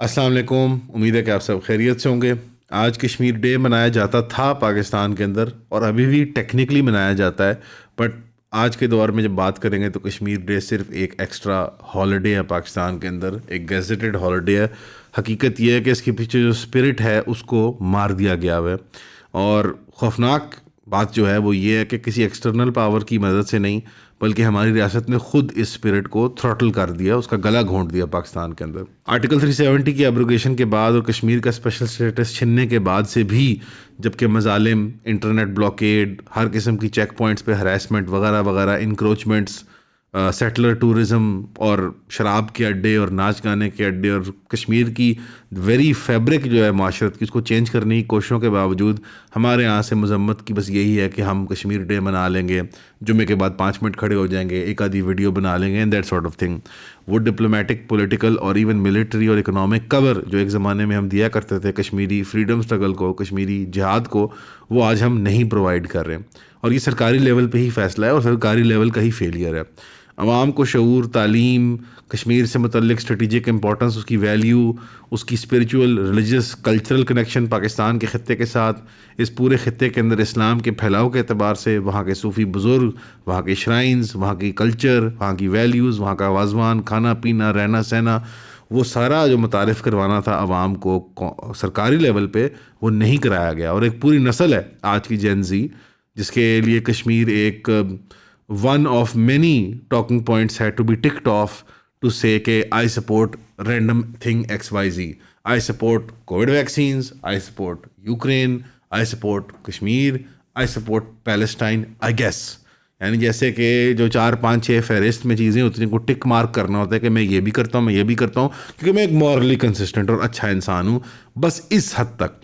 अस्सलाम वालेकुम। उम्मीद है कि आप सब खैरियत से होंगे। आज कश्मीर डे मनाया जाता था पाकिस्तान के अंदर और अभी भी टेक्निकली मनाया जाता है। बट आज के दौर में जब बात करेंगे तो कश्मीर डे सिर्फ एक एक्स्ट्रा हॉलिडे है पाकिस्तान के अंदर, एक गेजेटेड हॉलिडे है। हकीकत यह है कि इसके पीछे जो स्पिरिट है उसको मार दिया गया हुआ है। और खौफनाक बात जो है वो ये है कि किसी एक्सटर्नल पावर की मदद से नहीं, बल्कि हमारी रियासत ने खुद इस स्पिरिट को थ्रॉटल कर दिया, उसका गला घोंट दिया पाकिस्तान के अंदर। आर्टिकल 370 की एब्रोगेशन के बाद और कश्मीर का स्पेशल स्टेटस छिनने के बाद से भी, जबकि मजालिम, इंटरनेट ब्लॉकेड, हर किस्म की चेक पॉइंट्स पे हरासमेंट वगैरह वगैरह, इंक्रोचमेंट्स, सेटलर टूरिज़्म और शराब के अड्डे और नाच गाने के अड्डे और कश्मीर की वेरी फैब्रिक जो है माशरत की, उसको चेंज करने की कोशिशों के बावजूद हमारे यहाँ से मजम्मत की बस यही है कि हम कश्मीर डे मना लेंगे, जुम्मे के बाद 5 मिनट खड़े हो जाएंगे, एक आधी वीडियो बना लेंगे and that sort of thing. वो डिप्लोमेटिक, पॉलिटिकल और इवन मिलिट्री और इकोनॉमिक कवर जो एक ज़माने में हम दिया करते थे कश्मीरी फ्रीडम स्ट्रगल को, कश्मीरी जिहाद को, वो आज हम नहीं प्रोवाइड कर रहे हैं। और ये सरकारी लेवल पे ही फैसला है और सरकारी लेवल का ही फेलियर है। आवाम को शऊर, तालीम, कश्मीर से मुतल्लिक स्ट्रेटिजिक इंपॉर्टेंस, उसकी वैल्यू, उसकी spiritual, religious, cultural connection Pakistan के ख़त्े के साथ, इस पूरे ख़त्े के अंदर इस्लाम के फैलाव के अतबार से, वहाँ के सूफ़ी बुज़ुर्ग, वहाँ के श्राइन्स, वहाँ की कल्चर, वहाँ की वैल्यूज़, वहाँ का वाजवान, खाना पीना, रहना सहना, वो सारा जो मुतारिफ़ करवाना था आवाम को सरकारी लेवल पे, वो नहीं कराया गया। और एक पूरी नस्ल है आज की जेन ज़ी, जिसके लिए कश्मीर एक one of many talking points had to be ticked off to say कि I support random thing XYZ. I support COVID vaccines, I support Ukraine, I support Kashmir, I support Palestine, I guess. यानी जैसे कि जो 4 5 6 फहरिस्त में चीज़ें होती हैं जिनको टिक मार्क करना होता है कि मैं ये भी करता हूँ, मैं ये भी करता हूँ, क्योंकि मैं एक मॉरली कंसिस्टेंट और अच्छा इंसान हूँ, बस इस हद तक।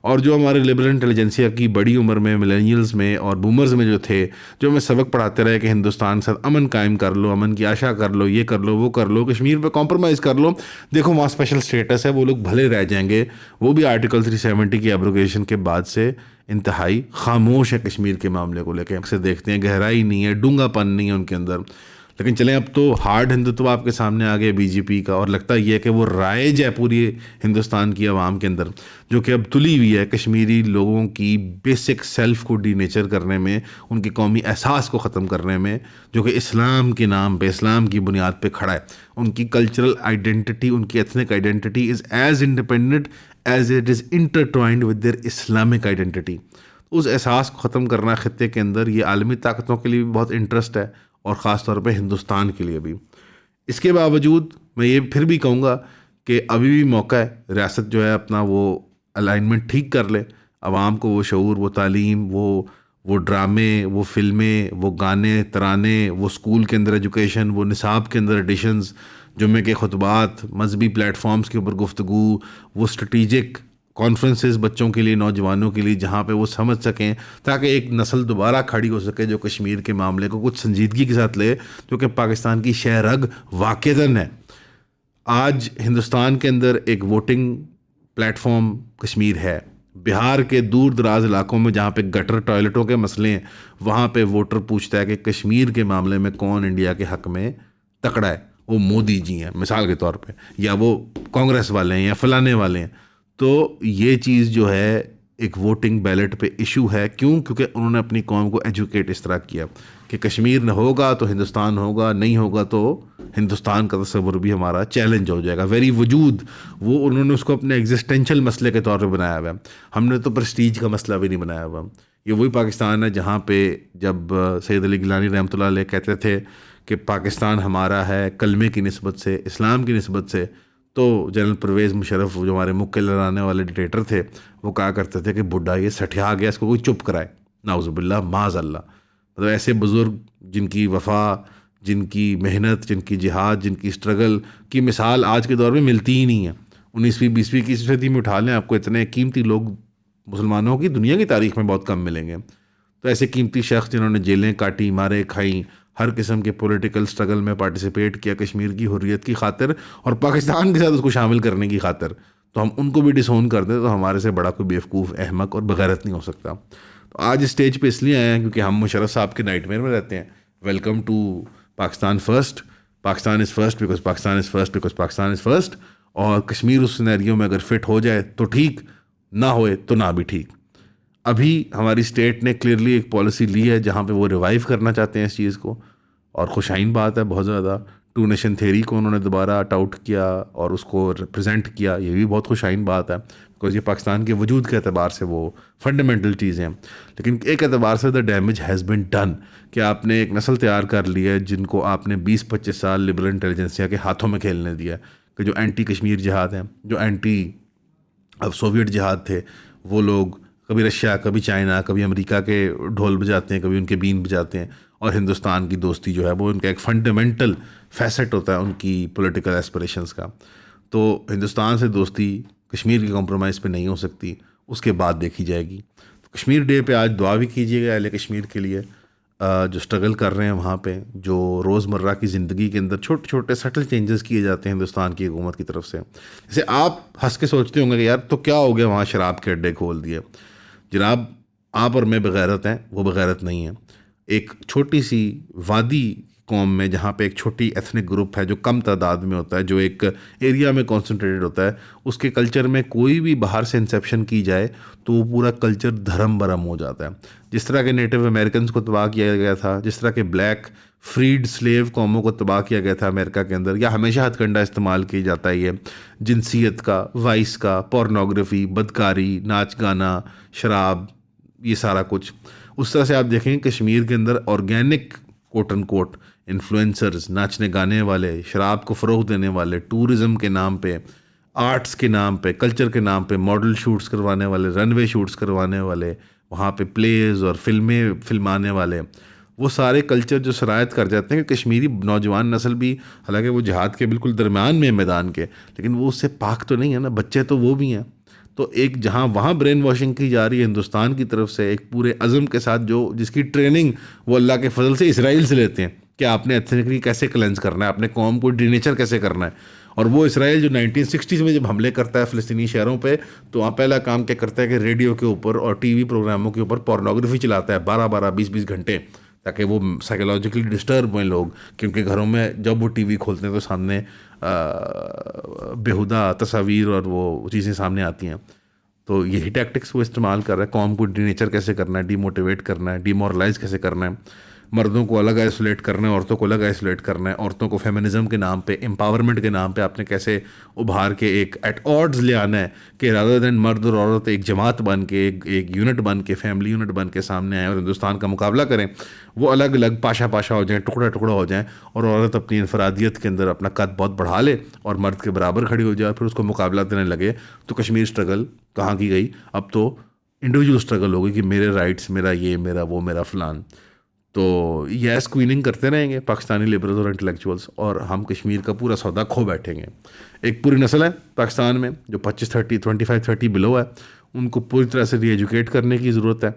और जो हमारे लिबरल इंटेलिजेंसिया की बड़ी उम्र में, मिलेनियल्स में और बूमर्स में जो थे, जो हमें सबक पढ़ाते रहे कि हिंदुस्तान के साथ अमन कायम कर लो, अमन की आशा कर लो, ये कर लो, वो कर लो, कश्मीर पे कॉम्प्रोमाइज़ कर लो, देखो वहाँ स्पेशल स्टेटस है, वो लोग भले रह जाएंगे। वो भी आर्टिकल 370 की एब्रोगेशन के बाद से इंतहाई खामोश है कश्मीर के मामले को लेकर। अक्सर देखते हैं गहराई नहीं है, डूंगापन नहीं है उनके अंदर। लेकिन चलें, अब तो हार्ड हिंदुत्व आपके सामने आ गया बीजेपी का, और लगता ये है कि वो राइज है पूरी हिंदुस्तान की आवाम के अंदर, जो कि अब तुली हुई है कश्मीरी लोगों की बेसिक सेल्फ को डीनेचर करने में, उनके कौमी एहसास को ख़त्म करने में, जो कि इस्लाम के नाम पे, इस्लाम की बुनियाद पे खड़ा है। उनकी कल्चरल आइडेंटिटी, उनकी ethnic identity is as independent as it is intertwined with their Islamic identity. उस एहसास को ख़त्म करना खत्े के अंदर ये आलमी ताकतों के लिए भी बहुत इंटरेस्ट है, और ख़ास तौर पे हिंदुस्तान के लिए भी। इसके बावजूद मैं ये फिर भी कहूँगा कि अभी भी मौका है, रियासत जो है अपना वो अलाइनमेंट ठीक कर ले, आवाम को वो शऊर, वो तालीम, वो ड्रामे, वो फ़िल्में, वो गाने तराने, वो स्कूल के अंदर एजुकेशन, वो निसाब के अंदर एडिशंस, जुम्मे के खुतबात, मजहबी प्लेटफॉर्म्स के ऊपर गुफ्तगू, वो स्ट्रेटिजिक कॉन्फ्रेंसेस बच्चों के लिए, नौजवानों के लिए, जहाँ पे वो समझ सकें, ताकि एक नस्ल दोबारा खड़ी हो सके जो कश्मीर के मामले को कुछ संजीदगी के साथ ले, जो कि पाकिस्तान की शहरग वाक़ईतन है। आज हिंदुस्तान के अंदर एक वोटिंग प्लेटफॉर्म कश्मीर है। बिहार के दूर दराज इलाकों में जहाँ पे गटर टॉयलेटों के मसले हैं, वहाँ पे वोटर पूछता है कि कश्मीर के मामले में कौन इंडिया के हक़ में तकड़ा है। वो मोदी जी हैं मिसाल के तौर पे, या वो कांग्रेस वाले हैं, या फलाने वाले हैं। तो ये चीज़ जो है एक वोटिंग बैलेट पे इशू है। क्यों? क्योंकि उन्होंने अपनी कौम को एजुकेट इस तरह किया कि कश्मीर न होगा तो हिंदुस्तान होगा, नहीं होगा तो हिंदुस्तान का तस्वुर भी हमारा चैलेंज हो जाएगा। वेरी वजूद वो उन्होंने उसको अपने एग्जिस्टेंशियल मसले के तौर पे बनाया हुआ है। हमने तो प्रेस्टीज का मसला भी नहीं बनाया हुआ। ये वही पाकिस्तान है जहाँ पे जब सैयद अली गिलानी रहमतुल्लाह अलैह कहते थे कि पाकिस्तान हमारा है कलमे की निस्बत से, इस्लाम की निस्बत से, तो जनरल परवेज़ मुशर्रफ जो हमारे मुक्के लड़ाने वाले डिक्टेटर थे, वो कहा करते थे कि बुढ़ा ये सठिया गया, इसको कोई चुप कराए। नाउज़ुबिल्लाह, माज़अल्लाह। मतलब ऐसे बुज़ुर्ग जिनकी वफ़ा, जिनकी मेहनत, जिनकी जिहाद, जिनकी स्ट्रगल की मिसाल आज के दौर में मिलती ही नहीं है। 19वीं 20वीं की सदी में उठा लें, आपको इतने कीमती लोग मुसलमानों की दुनिया की तारीख़ में बहुत कम मिलेंगे। तो ऐसे कीमती शख्स जिन्होंने जेलें काटी, मारे खाई, हर किस्म के पॉलिटिकल स्ट्रगल में पार्टिसिपेट किया कश्मीर की हुर्रियत की खातिर और पाकिस्तान के साथ उसको शामिल करने की खातिर, तो हम उनको भी डिसोन कर दें तो हमारे से बड़ा कोई बेवकूफ़, अहमक और बगैरत नहीं हो सकता। तो आज स्टेज पे इसलिए आए हैं क्योंकि हम मुशर्रफ साहब के नाइटमेयर में रहते हैं। Welcome to Pakistan first, Pakistan is first because Pakistan is first because Pakistan is first. और कश्मीर उस सिनेरियो में अगर फिट हो जाए तो ठीक, ना होए तो ना भी ठीक। अभी हमारी स्टेट ने क्लियरली एक पॉलिसी ली है जहाँ पे वो रिवाइव करना चाहते हैं इस चीज़ को, और खुशाइन बात है बहुत ज़्यादा। टू नेशन थ्योरी को उन्होंने दोबारा आउट किया और उसको रिप्रेजेंट किया, ये भी बहुत खुशाइन बात है, बिकॉज ये पाकिस्तान के वजूद के अतबार से वो फंडामेंटल चीज़ें हैं। लेकिन एक एतबार से the damage has been done, कि आपने एक नस्ल तैयार कर ली है जिनको आपने 20-25 साल लिबरल इंटेलिजेंसिया के हाथों में खेलने दिया, कि जो एंटी कश्मीर जिहाद हैं, जो एंटी अब सोवियत जिहाद थे, वो लोग कभी रशिया, कभी चाइना, कभी अमेरिका के ढोल बजाते हैं, कभी उनके बीन बजाते हैं, और हिंदुस्तान की दोस्ती जो है वो उनका एक फंडामेंटल फैसेट होता है उनकी पॉलिटिकल एस्पिरेशंस का। तो हिंदुस्तान से दोस्ती कश्मीर के कॉम्प्रोमाइज़ पे नहीं हो सकती, उसके बाद देखी जाएगी। तो कश्मीर डे पे आज दुआ भी कीजिएगा अहले कश्मीर के लिए, जो स्ट्रगल कर रहे हैं वहाँ पे, जो रोज़मर्रा की ज़िंदगी के अंदर छोटे छोटे सटल चेंजेस किए जाते हैं हिंदुस्तान की हुकूमत की तरफ से। जैसे आप हंस के सोचते होंगे कि यार तो क्या हो गया, वहाँ शराब के अड्डे खोल दिए। जनाब, आप और मैं बगैरत हैं, वो बगैरत नहीं है। एक छोटी सी वादी कौम में, जहाँ पे एक छोटी एथनिक ग्रुप है जो कम तादाद में होता है, जो एक एरिया में कॉन्सेंट्रेटेड होता है, उसके कल्चर में कोई भी बाहर से इंसेप्शन की जाए तो वो पूरा कल्चर धर्म भरम हो जाता है। जिस तरह के नेटिव अमेरिकन को तबाह किया गया था, जिस तरह के ब्लैक फ्रीड स्लेव कौमों को तबाह किया गया था अमेरिका के अंदर, या हमेशा हथकंडा इस्तेमाल किया जाता है ये जिनसियत का, वाइस का, पोर्नोग्राफी, बदकारी, नाच गाना, शराब, ये सारा कुछ। उस तरह से आप देखेंगे कश्मीर के अंदर organic quote and quote influencers, नाचने गाने वाले, शराब को फ़रोग़ देने वाले, टूरिज़म के नाम पे, आर्ट्स के नाम पे, कल्चर के नाम पे मॉडल शूट्स करवाने वाले, रनवे शूट्स करवाने वाले, वहाँ पे प्लेज और फिल्में फिल्माने वाले, वो सारे कल्चर जो शरायत कर जाते हैं कि कश्मीरी नौजवान नस्ल भी, हालांकि वो जिहाद के बिल्कुल दरमियान में मैदान के, लेकिन वो उससे पाक तो नहीं है ना, बच्चे तो वो भी हैं। तो एक जहाँ वहाँ ब्रेन वॉशिंग की जा रही है हिंदुस्तान की तरफ से, एक पूरे अज़म के साथ, जो जिसकी ट्रेनिंग वो अल्लाह के फजल से इसराइल से लेते हैं कि आपने एथनिकली कैसे क्लेंस करना है, अपने कौम को डीनेचर कैसे करना है। और वो इसराइल जो 1960s में जब हमले करता है फ़लस्तीनी शहरों पे, तो वहाँ पहला काम क्या करता है कि रेडियो के ऊपर और टीवी प्रोग्रामों के ऊपर पोर्नोग्राफी चलाता है 12-12, 20-20 घंटे, ताकि वो साइकोलॉजिकली डिस्टर्ब हुए लोग, क्योंकि घरों में जब वो टीवी खोलते हैं तो सामने बेहुदा तस्वीर और वो चीज़ें सामने आती हैं। तो यही टैक्टिक्स वो इस्तेमाल कर रहा है, कौम को डीनेचर कैसे करना है, डीमोटिवेट करना है, डीमोरलाइज कैसे करना है, मर्दों को अलग आइसोलेट करना है, औरतों को अलग आइसोलेट करना है, औरतों को फेमिनिज्म के नाम पे, एम्पावरमेंट के नाम पे आपने कैसे उभार के एक एट ऑड्स ले आना है कि रादर देन मर्द और औरत एक जमात बन के, एक यूनिट बन के, फैमिली यूनिट बन के सामने आए और हिंदुस्तान का मुकाबला करें, वो अलग अलग पाशा पाशा हो जाएं, टुकड़ा टुकड़ा हो जाएं, और औरत अपनी इनफरादियत के अंदर अपना कद बहुत बढ़ा ले और मर्द के बराबर खड़ी हो जाए, फिर उसको मुकाबला देने लगे, तो कश्मीर स्ट्रगल कहाँ की गई? अब तो इंडिविजुअल स्ट्रगल होगी कि मेरे राइट्स, मेरा ये, मेरा वो, मेरा फलान। तो ये स्क्वीनिंग करते रहेंगे पाकिस्तानी लिबरल्स और इंटेलेक्चुअल्स, और हम कश्मीर का पूरा सौदा खो बैठेंगे। एक पूरी नस्ल है पाकिस्तान में जो 25-30 बिलो है, उनको पूरी तरह से री एजुकेट करने की ज़रूरत है।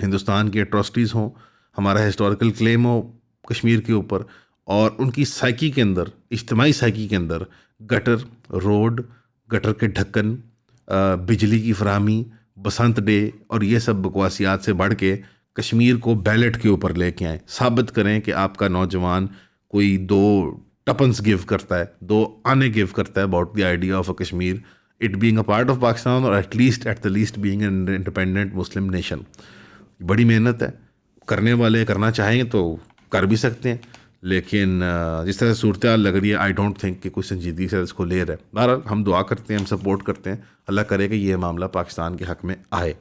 हिंदुस्तान की एट्रॉसिटीज़ हों, हमारा हिस्टोरिकल क्लेम हो कश्मीर के ऊपर, और उनकी साइकी के अंदर, इज्तिमाई साइकी के अंदर गटर, रोड, गटर के ढक्कन, बिजली की फराहमी, बसंत डे और ये सब बकवासियात से बढ़ के कश्मीर को बैलेट के ऊपर लेके आए। साबित करें कि आपका नौजवान कोई 2 टपन्स गिव करता है, 2 आने गिव करता है about the idea of a Kashmir, it being a part of Pakistan, और at the least being an independent Muslim nation. बड़ी मेहनत है, करने वाले करना चाहेंगे तो कर भी सकते हैं, लेकिन जिस तरह से सूरत हाल लग रही है, आई डोंट थिंक कि कुछ संजीदगी से इसको ले रहा है। बहरहाल हम दुआ करते हैं, हम सपोर्ट करते हैं, अल्लाह करे कि ये मामला पाकिस्तान के हक़ में आए,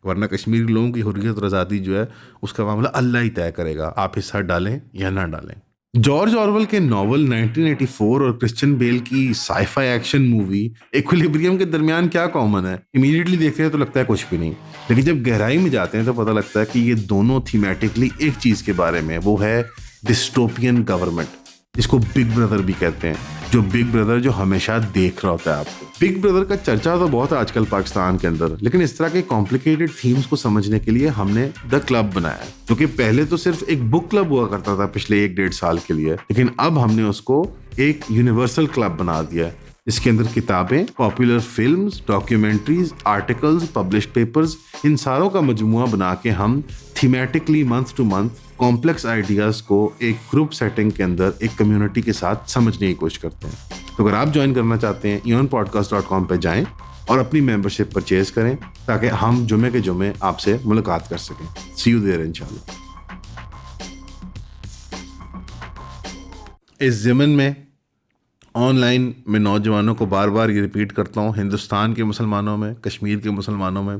वरना कश्मीरी लोगों की हुर्रियत और आज़ादी जो है उसका मामला अल्लाह ही तय करेगा, आप हिस्सा डालें या ना डालें। जॉर्ज ऑरवेल के नॉवल 1984 और क्रिश्चियन बेल की साइफाई एक्शन मूवी इक्विलिब्रियम के दरमियान क्या कॉमन है? इमीडिएटली देखते हैं तो लगता है कुछ भी नहीं, लेकिन जब गहराई में जाते हैं तो पता लगता है कि ये दोनों थीमेटिकली एक चीज़ के बारे में, वो है डिस्टोपियन गवर्नमेंट, जिसको बिग ब्रदर भी कहते हैं, जो बिग ब्रदर जो हमेशा देख रहा होता है आपको। बिग ब्रदर का चर्चा तो बहुत है आजकल पाकिस्तान के अंदर, लेकिन इस तरह के कॉम्प्लिकेटेड थीम्स को समझने के लिए हमने द क्लब बनाया है, क्योंकि पहले तो सिर्फ एक बुक क्लब हुआ करता था पिछले 1-1.5 साल के लिए, लेकिन अब हमने उसको एक यूनिवर्सल क्लब बना दिया है। इसके अंदर किताबें, popular films, documentaries, articles, published papers, इन सारों का मजमुआ बना के हम thematically month to month complex ideas को एक ग्रुप सेटिंग के अंदर एक कम्युनिटी के साथ समझने की कोशिश करते हैं। तो अगर आप ज्वाइन करना चाहते हैं eonpodcast.com पे जाएं और अपनी मेंबरशिप परचेज करें ताकि हम जुमे के जुमे आपसे मुलाकात कर सकें। सी यू देयर इंशाल्लाह। इस ज़मन में ऑनलाइन मैं नौजवानों को बार बार ये रिपीट करता हूँ, हिंदुस्तान के मुसलमानों में, कश्मीर के मुसलमानों में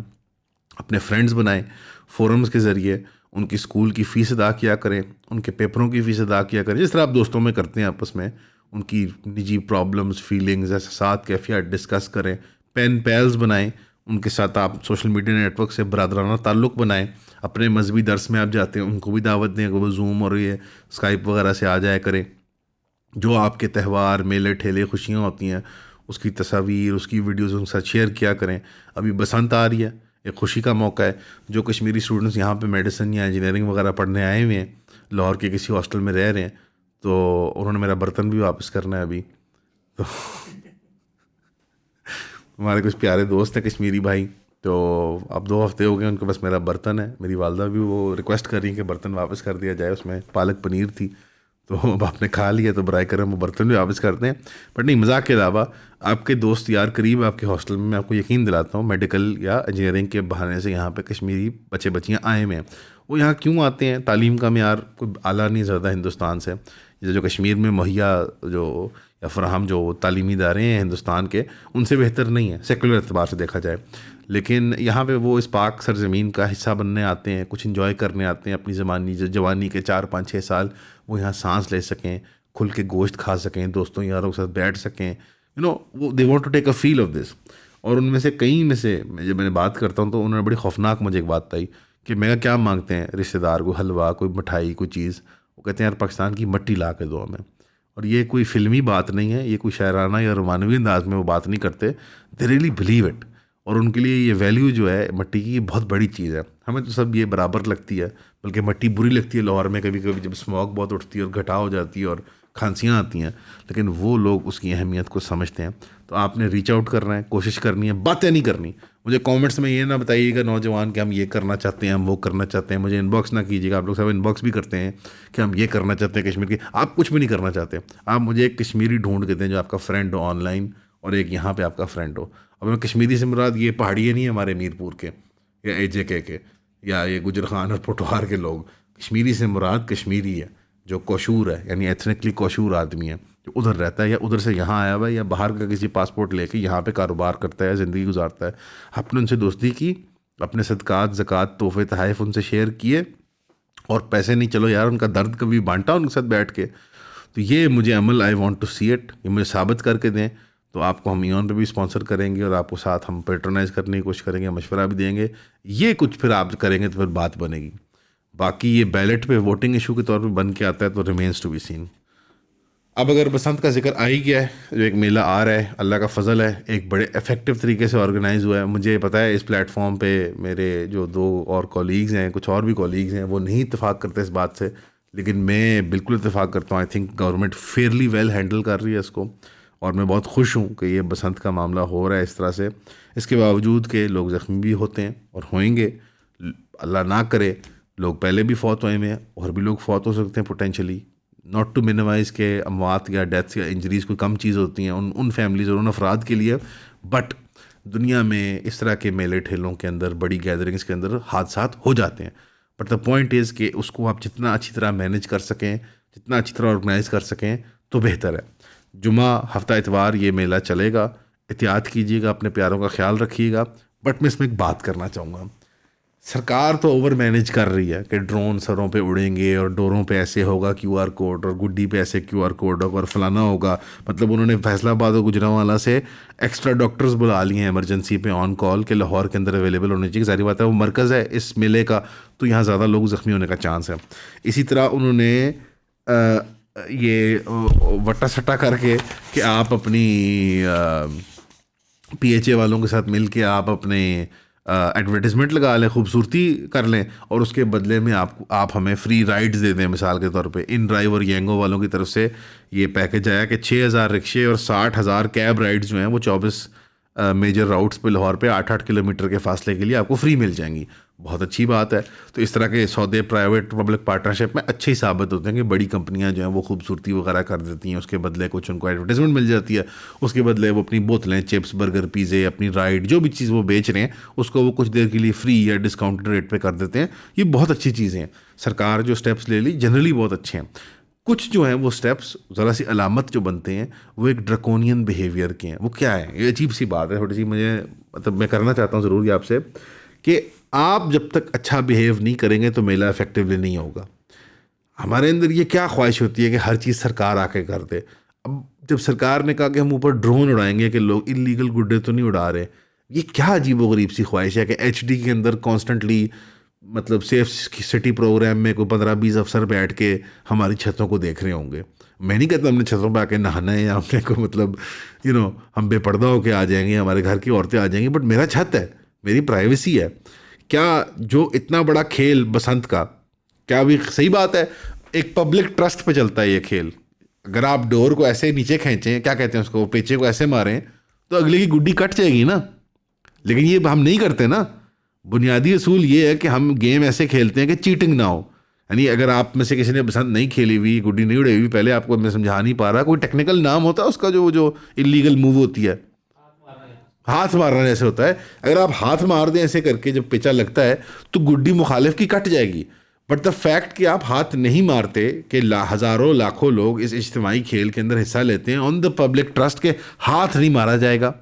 अपने फ्रेंड्स बनाएं, फोरम्स के ज़रिए उनकी स्कूल की फ़ीस अदा किया करें, उनके पेपरों की फ़ीस अदा किया करें, जिस तरह आप दोस्तों में करते हैं आपस में, उनकी निजी प्रॉब्लम्स, फीलिंग्स, एहसास, कैफियत डिस्कस करें। पेन पैल्स बनाएं, उनके साथ आप सोशल मीडिया नेटवर्क से बरादराना ताल्लुक़ बनाएं। अपने मजहबी दर्स में आप जाते हैं उनको भी दावत दें कि वो जूम और ये स्काइप वगैरह से आ जाया करें। जो आपके त्यौहार, मेले, ठेले, खुशियाँ होती हैं उसकी तस्वीर, उसकी वीडियोज़ उनके साथ शेयर किया करें। अभी बसंत आ रही है, एक खुशी का मौका है। जो कश्मीरी स्टूडेंट्स यहाँ पे मेडिसिन या इंजीनियरिंग वगैरह पढ़ने आए हुए हैं, लाहौर के किसी हॉस्टल में रह रहे हैं, तो उन्होंने मेरा बर्तन भी वापस करना है अभी। तो हमारे कुछ प्यारे दोस्त हैं कश्मीरी भाई, तो अब 2 हफ्ते हो गए उनके पास मेरा बर्तन है। मेरी वालदा भी वो रिक्वेस्ट कर रही है कि बर्तन वापस कर दिया जाए, उसमें पालक पनीर थी, तो अब आपने खा लिया तो बराए करम वो बर्तन भी वापस करते हैं। बट नहीं, मजाक के अलावा आपके दोस्त यार करीब आपके हॉस्टल में, मैं आपको यकीन दिलाता हूँ, मेडिकल या इंजीनियरिंग के बहाने से यहाँ पे कश्मीरी बच्चे बच्चियाँ आए हुए हैं। वो यहाँ क्यों आते हैं? तालीम का मेयार कोई आला नहीं ज़्यादा हिंदुस्तान से। जो कश्मीर में मुहैया जो या फ़राहम जो तालीमी इदारे हैं हिंदुस्तान के, उनसे बेहतर नहीं है सेकुलर एतबार से देखा जाए। लेकिन यहाँ पे वो इस पाक सरज़मीन का हिस्सा बनने आते हैं, कुछ इंजॉय करने आते हैं, अपनी जवानी के 4-5-6 साल वो यहाँ सांस ले सकें, खुल के गोश्त खा सकें, दोस्तों यारों के साथ बैठ सकें, वो they want to take a feel of this. और उनमें से कई में से जब मैंने बात करता हूँ तो उन्होंने बड़ी खौफनाक मुझे एक बात बताई कि मैं क्या मांगते हैं रिश्तेदार को, हलवा, कोई मिठाई, कोई चीज़, वो कहते हैं यार पाकिस्तान की मट्टी ला के दो हमें। और ये कोई फ़िल्मी बात नहीं है, ये कोई शायराना या रोमानवी अंदाज में वो बात नहीं करते, दे रियली बिलीव इट। और उनके लिए ये वैल्यू जो है मट्टी की, ये बहुत बड़ी चीज़ है। हमें तो सब ये बराबर लगती है, बल्कि मट्टी बुरी लगती है लाहौर में कभी कभी, जब स्मॉग बहुत उठती है और घटा हो जाती है और खांसियाँ आती हैं, लेकिन वो लोग उसकी अहमियत को समझते हैं। तो आपने रीच आउट करना है, कोशिश करनी है, बातें नहीं करनी। मुझे कमेंट्स में ये ना बताइएगा नौजवान कि हम ये करना चाहते हैं, हम वो करना चाहते हैं। मुझे इनबॉक्स ना कीजिएगा, आप लोग सब इनबॉक्स भी करते हैं कि हम ये करना चाहते हैं कश्मीर की। आप कुछ भी नहीं करना चाहते, आप मुझे एक कश्मीरी ढूंढ के दें जो आपका फ्रेंड हो ऑनलाइन और एक यहाँ पे आपका फ्रेंड हो। अब मैं कश्मीरी से मुराद ये पहाड़िए नहीं है हमारे मीरपुर के या AJK के या ये गुजर खान और पोटवार के लोग। कश्मीरी से मुराद कश्मीरी है जो कौशूर है, यानी एथनिकली कौशूर आदमी है, जो उधर रहता है या उधर से यहाँ आया हुआ है या बाहर का किसी पासपोर्ट लेके यहाँ पे कारोबार करता है, ज़िंदगी गुजारता है। आपने उनसे दोस्ती की, अपने सदकात, ज़कात, तोहफ़े, तहाइफ उनसे शेयर किए, और पैसे नहीं, चलो यार उनका दर्द कभी बांटा उनके साथ बैठ के। तो ये मुझे अमल, I want to see it, ये मुझे साबित करके दें। तो आपको हम ईऑन पे भी स्पॉन्सर करेंगे और आपको साथ हम पेट्रोनाइज करने की कोशिश करेंगे, मशवरा भी देंगे। ये कुछ फिर आप करेंगे तो फिर बात बनेगी। बाकी ये बैलेट पे वोटिंग इशू के तौर पे बन के आता है तो रिमेन्स टू बी सीन। अब अगर बसंत का जिक्र आ ही गया है, जो एक मेला आ रहा है, अल्लाह का फ़ज़ल है, एक बड़े इफ़ेक्टिव तरीके से ऑर्गेनाइज़ हुआ है। मुझे पता है इस प्लेटफॉर्म पे मेरे जो 2 और कॉलीग्स हैं, कुछ और भी कॉलीग्स हैं, वो नहीं इत्तेफाक करते इस बात से, लेकिन मैं बिल्कुल इत्तेफाक करता हूँ। I think government fairly well handle कर रही है इसको, और मैं बहुत खुश हूँ कि ये बसंत का मामला हो रहा है इस तरह से। इसके बावजूद के लोग ज़ख्मी भी होते हैं और होंगे, अल्लाह ना करे। लोग पहले भी फौत हुए हैं और भी लोग फौत हो सकते हैं पोटेंशली। नॉट टू मिनिमाइज़ के अमवात या डेथ्स या इंजरीज़ कोई कम चीज़ होती हैं उन फैमिलीज़ और उन अफराद के लिए, बट दुनिया में इस तरह के मेले ठेलों के अंदर, बड़ी गैदरिंग्स के अंदर हादसात हो जाते हैं। बट द पॉइंट इज़ कि उसको आप जितना अच्छी तरह मैनेज कर सकें, जितना अच्छी तरह ऑर्गेनाइज़ कर सकें तो बेहतर है। जुमा, हफ्ता, इतवार ये मेला चलेगा। एहतियात कीजिएगा, अपने प्यारों का ख्याल रखिएगा। बट मैं इसमें एक बात करना चाहूँगा, सरकार तो ओवर मैनेज कर रही है कि ड्रोन सरों पे उड़ेंगे और डोरों पे ऐसे होगा QR कोड, और गुड्डी पे ऐसे QR कोड होगा और फलाना होगा। मतलब उन्होंने फैसलाबाद और गुजरांवाला से एक्स्ट्रा डॉक्टर्स बुला लिए हैं इमरजेंसी पे ऑन कॉल के लाहौर के अंदर अवेलेबल होने चाहिए। सारी बात है, वो मरकज़ है इस मेले का, तो यहाँ ज़्यादा लोग ज़ख्मी होने का चांस है। इसी तरह उन्होंने ये वट्टा सट्टा करके कि आप अपनी PHA वालों के साथ मिल के आप अपने एडवर्टाइजमेंट लगा लें, खूबसूरती कर लें, और उसके बदले में आप हमें फ्री राइड्स दे दें। मिसाल के तौर पे इन ड्राइव और येंगो वालों की तरफ से ये पैकेज आया कि 6,000 रिक्शे और 60,000 कैब राइड्स जो हैं वो 24 मेजर राउट्स पे लाहौर पे 8-8 किलोमीटर के फासले के लिए आपको फ्री मिल जाएंगी। बहुत अच्छी बात है। तो इस तरह के सौदे प्राइवेट पब्लिक पार्टनरशिप में अच्छे ही साबित होते हैं कि बड़ी कंपनियां जो हैं वो खूबसूरती वगैरह कर देती हैं, उसके बदले कुछ उनको एडवर्टाइजमेंट मिल जाती है, उसके बदले वो अपनी बोतलें, चिप्स, बर्गर, पिज़्ज़े, अपनी राइड, जो भी चीज़ वो बेच रहे हैं उसको वो कुछ देर के लिए फ्री या डिस्काउंटेड रेट पे कर देते हैं। ये बहुत अच्छी चीज़ें हैं। सरकार जो स्टेप्स ले ली जनरली बहुत अच्छे हैं। कुछ जो हैं वो स्टेप्स ज़रा सी अलामत जो बनते हैं वो एक ड्रकोनियन बिहेवियर के हैं। वो क्या है, ये अजीब सी बात है थोड़ी सी, मुझे मतलब मैं करना चाहता हूँ ज़रूर ये आपसे, कि आप जब तक अच्छा बिहेव नहीं करेंगे तो मेला इफेक्टिवली नहीं होगा। हमारे अंदर ये क्या ख्वाहिश होती है कि हर चीज़ सरकार आके कर दे। अब जब सरकार ने कहा कि हम ऊपर ड्रोन उड़ाएंगे कि लोग इलीगल गुड्डे तो नहीं उड़ा रहे, ये क्या अजीब व गरीब सी ख्वाहिश है कि एचडी के अंदर कॉन्स्टेंटली मतलब सेफ सिटी प्रोग्राम में कोई 15-20 अफसर बैठ के हमारी छतों को देख रहे होंगे। मैं नहीं कहता हमने छतों पे आके नहाना है या हमने को मतलब हम बेपर्दा होके आ जाएंगे, हमारे घर की औरतें आ जाएंगी, बट मेरा छत है, मेरी प्राइवेसी है। क्या जो इतना बड़ा खेल बसंत का, क्या भी सही बात है, एक पब्लिक ट्रस्ट पे चलता है ये खेल। अगर आप डोर को ऐसे नीचे खींचें, क्या कहते हैं उसको, पेचे को ऐसे मारें, तो अगले की गुड्डी कट जाएगी ना। लेकिन ये हम नहीं करते ना। बुनियादी असूल ये है कि हम गेम ऐसे खेलते हैं कि चीटिंग ना हो। यानी अगर आप में से किसी ने बसंत नहीं खेली हुई, गुड्डी नहीं उड़ाई हुई, पहले आपको मैं समझा नहीं पा रहा, कोई टेक्निकल नाम होता है उसका जो इलीगल मूव होती है, हाथ मारना जैसे होता है। अगर आप हाथ मार दें ऐसे करके जब पेचा लगता है तो गुड्डी मुखालिफ की कट जाएगी। बट द फैक्ट कि आप हाथ नहीं मारते, कि हज़ारों लाखों लोग इस इज्तिमाई खेल के अंदर हिस्सा लेते हैं ऑन द पब्लिक ट्रस्ट के, हाथ नहीं मारा जाएगा।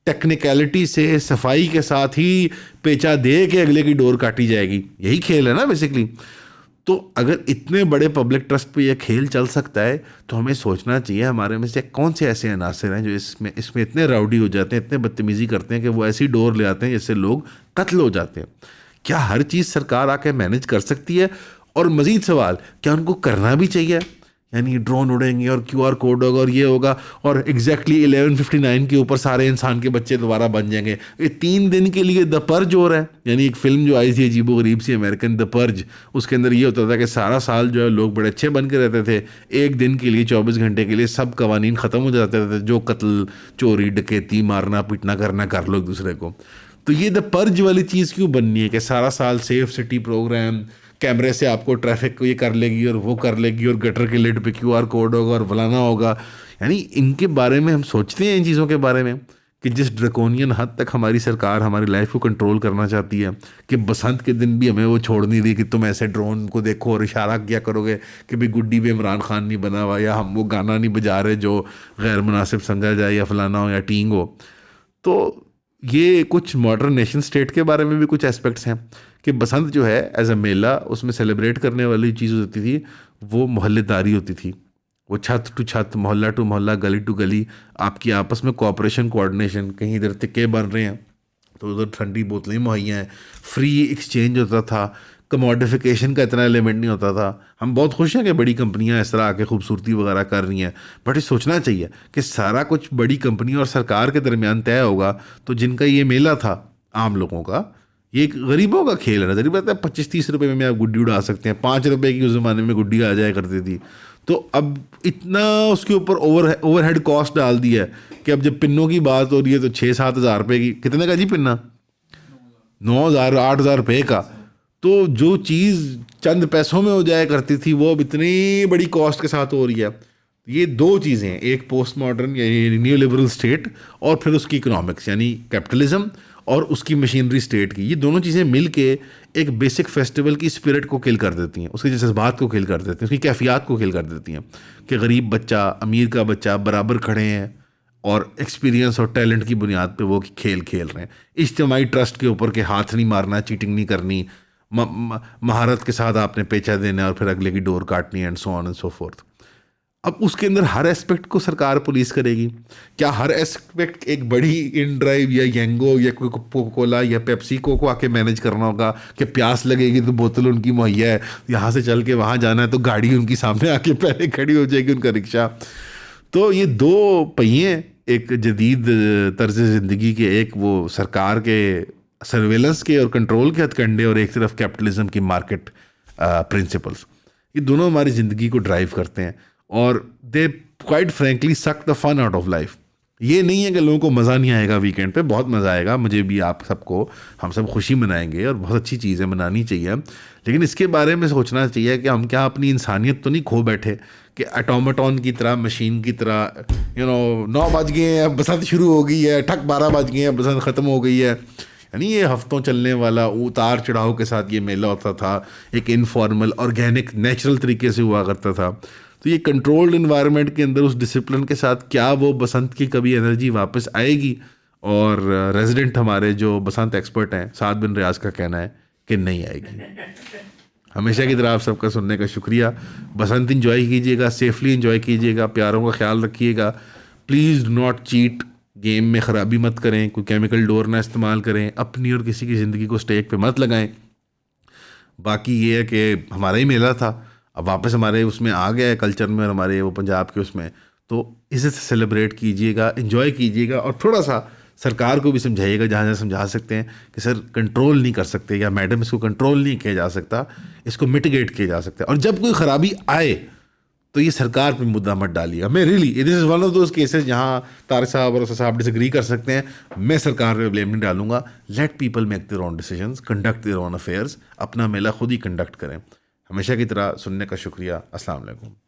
टेक्निकलिटी से सफाई के साथ ही पेचा दे के अगले की डोर काटी जाएगी। यही खेल है ना बेसिकली। तो अगर इतने बड़े पब्लिक ट्रस्ट पे ये खेल चल सकता है तो हमें सोचना चाहिए हमारे में से कौन से ऐसे अनासर हैं जो इसमें इतने राउडी हो जाते हैं, इतने बदतमीज़ी करते हैं कि वो ऐसी डोर ले आते हैं जिससे लोग कत्ल हो जाते हैं। क्या हर चीज़ सरकार आके मैनेज कर सकती है? और मज़ीद सवाल, क्या उनको करना भी चाहिए? यानी ड्रोन उड़ेंगे और QR कोड होगा और ये होगा और एग्जैक्टली 11:59 के ऊपर सारे इंसान के बच्चे दोबारा बन जाएंगे। ये 3 दिन के लिए द पर्ज हो रहा है। यानी एक फ़िल्म जो आई थी अजीबो गरीब सी अमेरिकन, द पर्ज, उसके अंदर ये होता था कि सारा साल जो है लोग बड़े अच्छे बन के रहते थे, एक दिन के लिए 24 घंटे के लिए सब कवानीन ख़त्म हो जाते थे, जो कत्ल, चोरी, डकैती, मारना पीटना करना कर लो एक दूसरे को। तो ये द पर्ज वाली चीज़ क्यों बननी है कि सारा साल सेफ सिटी प्रोग्राम, कैमरे से आपको ट्रैफिक को ये कर लेगी और वो कर लेगी और गटर के लिड पे QR कोड होगा और फलाना होगा। यानी इनके बारे में हम सोचते हैं इन चीज़ों के बारे में कि जिस ड्रकोनियन हद तक हमारी सरकार हमारी लाइफ को कंट्रोल करना चाहती है, कि बसंत के दिन भी हमें वो छोड़ नहीं दी कि तुम ऐसे ड्रोन को देखो और इशारा किया करोगे कि भाई गुड्डी भी इमरान खान नहीं बना हुआ, या हम वो गाना नहीं बजा रहे जो गैर मुनासिब समझा जाए, या फलाना हो या टींग हो। तो ये कुछ मॉडर्न नेशन स्टेट के बारे में भी कुछ एस्पेक्ट्स हैं कि बसंत जो है एज अ मेला, उसमें सेलिब्रेट करने वाली चीज़ होती थी वो मोहल्लेदारी होती थी। वो छत टू छत, मोहल्ला टू मोहल्ला, गली टू गली, आपकी आपस में कोऑपरेशन, कोऑर्डिनेशन। कहीं इधर तिक्के बन रहे हैं तो उधर ठंडी बोतलें मुहैया हैं, फ्री एक्सचेंज होता था, कमोडिफिकेशन का इतना एलिमेंट नहीं होता था। हम बहुत खुश हैं कि बड़ी कंपनियां इस तरह आके खूबसूरती वगैरह कर रही हैं, बट ये सोचना चाहिए कि सारा कुछ बड़ी कंपनी और सरकार के दरमियान तय होगा। तो जिनका ये मेला था आम लोगों का, ये एक गरीबों का खेल है ना। गरीब है 25-30 रुपये में आप गुड्डी उड़ा सकते हैं, 5 रुपये की उस ज़माने में गुड्डी आ जाया करती थी। तो अब इतना उसके ऊपर ओवरहेड कॉस्ट डाल दिया है कि अब जब पिन्नों की बात हो रही है तो 6-7 हज़ार रुपये की, कितने का जी पिन्ना? 9,000 8,000 रुपये का। तो जो चीज़ चंद पैसों में हो जाया करती थी वो अब इतनी बड़ी कॉस्ट के साथ हो रही है। ये दो चीज़ें हैं, एक पोस्ट मॉडर्न यानी न्यू लिबरल स्टेट और फिर उसकी इकोनॉमिक्स यानी कैपिटलिज्म और उसकी मशीनरी स्टेट की। ये दोनों चीज़ें मिल के एक बेसिक फेस्टिवल की स्पिरिट को किल कर देती हैं, उसके जज्बात को किल कर देती हैं, उसकी कैफियत को किल कर देती हैं कि गरीब बच्चा अमीर का बच्चा बराबर खड़े हैं और एक्सपीरियंस और टैलेंट की बुनियाद पे वो खेल खेल रहे हैं। इज्तिमाई ट्रस्ट के ऊपर के हाथ नहीं मारना, चीटिंग नहीं करनी, महारत के साथ आपने पेचा देना और फिर अगले की डोर काटनी, and so on and so fourth. अब उसके अंदर हर एस्पेक्ट को सरकार पुलिस करेगी क्या? हर एस्पेक्ट एक बड़ी इन ड्राइव या येंगो या कोका कोला या पेप्सी को आके मैनेज करना होगा कि प्यास लगेगी तो बोतल उनकी मुहैया है, यहाँ से चल के वहाँ जाना है तो गाड़ी उनकी सामने आके पहले खड़ी हो जाएगी, उनका रिक्शा। तो ये दो पहिए, एक जदीद तर्ज ज़िंदगी के, एक वो सरकार के सर्वेलेंस के और कंट्रोल के हथकंडे और एक तरफ कैपिटलिज्म की मार्केट प्रिंसिपल्स, ये दोनों हमारी ज़िंदगी को ड्राइव करते हैं और they quite frankly suck the fun out of life. ये नहीं है कि लोगों को मज़ा नहीं आएगा, वीकेंड पे बहुत मज़ा आएगा, मुझे भी, आप सबको, हम सब खुशी मनाएंगे और बहुत अच्छी चीज़ें मनानी चाहिए, लेकिन इसके बारे में सोचना चाहिए कि हम क्या अपनी इंसानियत तो नहीं खो बैठे कि ऑटोमेटॉन की तरह, मशीन की तरह, 9 बज गए हैं बसंत शुरू हो गई है, ठक 12 बज गए हैं बसंत ख़त्म हो गई है। यानी ये हफ्तों चलने वाला उतार चढ़ाव के साथ ये मेला होता था, एक इनफॉर्मल ऑर्गेनिक नेचुरल तरीके से हुआ करता था। तो ये कंट्रोल्ड इन्वायरमेंट के अंदर उस डिसिप्लिन के साथ क्या वो बसंत की कभी एनर्जी वापस आएगी? और रेजिडेंट हमारे जो बसंत एक्सपर्ट हैं, साद बिन रियाज का कहना है कि नहीं आएगी। हमेशा की तरह आप सबका सुनने का शुक्रिया। बसंत इंजॉय कीजिएगा, सेफली इंजॉय कीजिएगा, प्यारों का ख्याल रखिएगा। Please do not cheat, game में ख़राबी मत करें, कोई केमिकल डोर ना इस्तेमाल करें, अपनी और किसी की ज़िंदगी को स्टेक पे मत लगाएं। बाकी ये है कि हमारा ही मेला था, अब वापस हमारे उसमें आ गया है कल्चर में और हमारे वो पंजाब के उसमें, तो इसे सेलिब्रेट कीजिएगा, इन्जॉय कीजिएगा और थोड़ा सा सरकार को भी समझाइएगा जहाँ जहाँ समझा सकते हैं कि सर कंट्रोल नहीं कर सकते, या मैडम इसको कंट्रोल नहीं किया जा सकता, इसको मिटिगेट किया जा सकता है। और जब कोई ख़राबी आए तो ये सरकार पे मुद्दा मत डालिएगा। मैं really, this is one of those cases जहाँ तारिक साहब और उसर साहब डिसएग्री कर सकते हैं, मैं सरकार पे ब्लेम नहीं डालूंगा। Let people make their own decisions, conduct their own affairs, अपना मेला खुद ही कंडक्ट करें। हमेशा की तरह सुनने का शुक्रिया। अस्सलाम वालेकुम।